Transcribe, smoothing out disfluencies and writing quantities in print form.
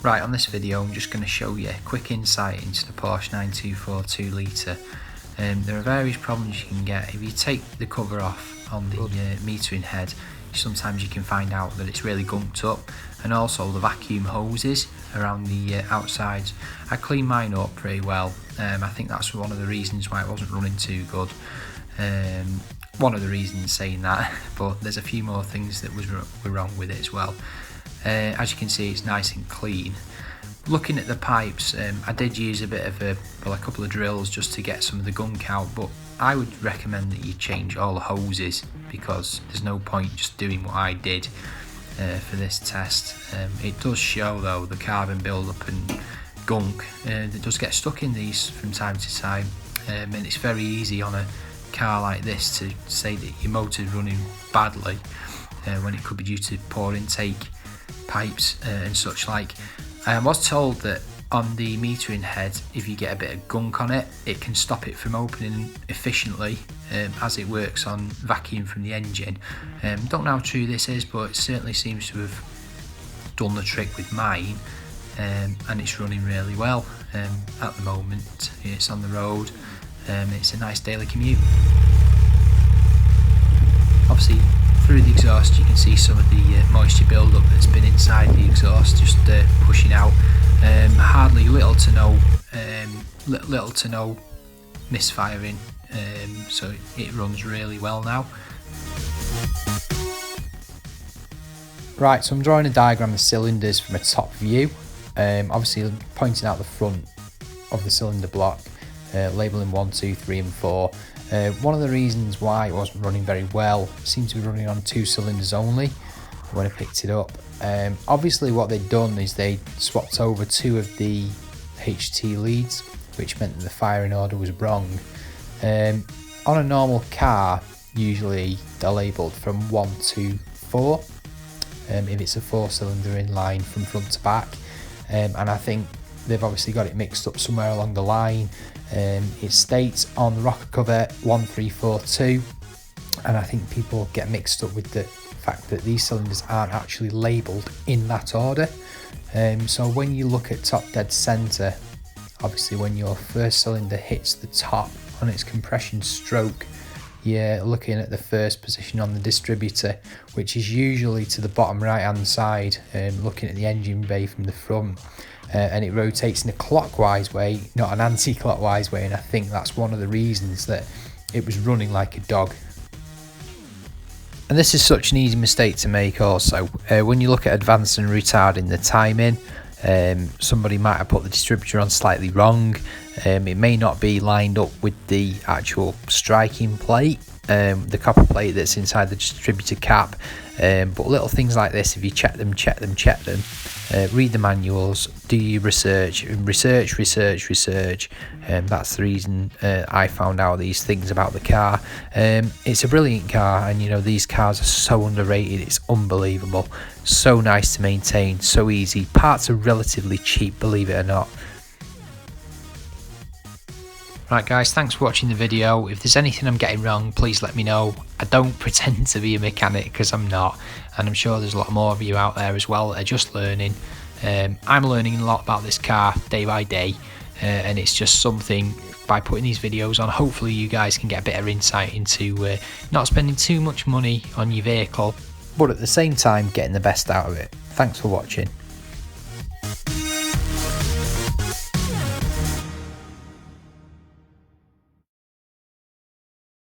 Right, on this video I'm just going to show you a quick insight into the Porsche 924 2 litre. There are various problems you can get if you take the cover off on the metering head. Sometimes you can find out that it's really gunked up, and also the vacuum hoses around the outsides. I cleaned mine up pretty well. I think that's one of the reasons why it wasn't running too good. One of the reasons saying that, but there's a few more things that were wrong with it as well. As you can see, it's nice and clean. Looking at the pipes, I did use a couple of drills just to get some of the gunk out, but I would recommend that you change all the hoses, because there's no point just doing what I did for this test. It does show though the carbon build-up and gunk that does get stuck in these from time to time, and it's very easy on a car like this to say that your motor's running badly when it could be due to poor intake pipes and such like. I was told that on the metering head, if you get a bit of gunk on it, it can stop it from opening efficiently as it works on vacuum from the engine. Don't know how true this is, but it certainly seems to have done the trick with mine, and it's running really well at the moment. It's on the road. It's a nice daily commute. Obviously, through the exhaust you can see some of the moisture build-up that's been inside the exhaust, just pushing out. Hardly little to no misfiring, so it runs really well now. Right, so I'm drawing a diagram of cylinders from a top view, obviously pointing out the front of the cylinder block, labelling 1, 2, 3 and 4. One of the reasons why it wasn't running very well, it seemed to be running on 2 cylinders only when I picked it up. Obviously what they'd done is they swapped over 2 of the HT leads, which meant that the firing order was wrong. On a normal car, usually they're labelled from 1 to 4, if it's a 4-cylinder inline from front to back, and I think they've obviously got it mixed up somewhere along the line. It states on the rocker cover 1342, and I think people get mixed up with the fact that these cylinders aren't actually labelled in that order. So when you look at top dead centre, obviously when your first cylinder hits the top on its compression stroke, you're looking at the first position on the distributor, which is usually to the bottom right hand side, looking at the engine bay from the front. And it rotates in a clockwise way, not an anti-clockwise way, and I think that's one of the reasons that it was running like a dog. And this is such an easy mistake to make also. When you look at advancing and retarding the timing, somebody might have put the distributor on slightly wrong. It may not be lined up with the actual striking plate, the copper plate that's inside the distributor cap. But little things like this, if you check them, read the manuals, do your research. That's the reason I found out these things about the car. It's a brilliant car, and you know, these cars are so underrated, it's unbelievable. So nice to maintain, so easy. Parts are relatively cheap, believe it or not. Right guys, thanks for watching the video. If there's anything I'm getting wrong, please let me know. I don't pretend to be a mechanic, because I'm not, and I'm sure there's a lot more of you out there as well that are just learning. I'm learning a lot about this car day by day, and it's just something, by putting these videos on, hopefully you guys can get a bit of insight into not spending too much money on your vehicle, but at the same time getting the best out of it. Thanks for watching.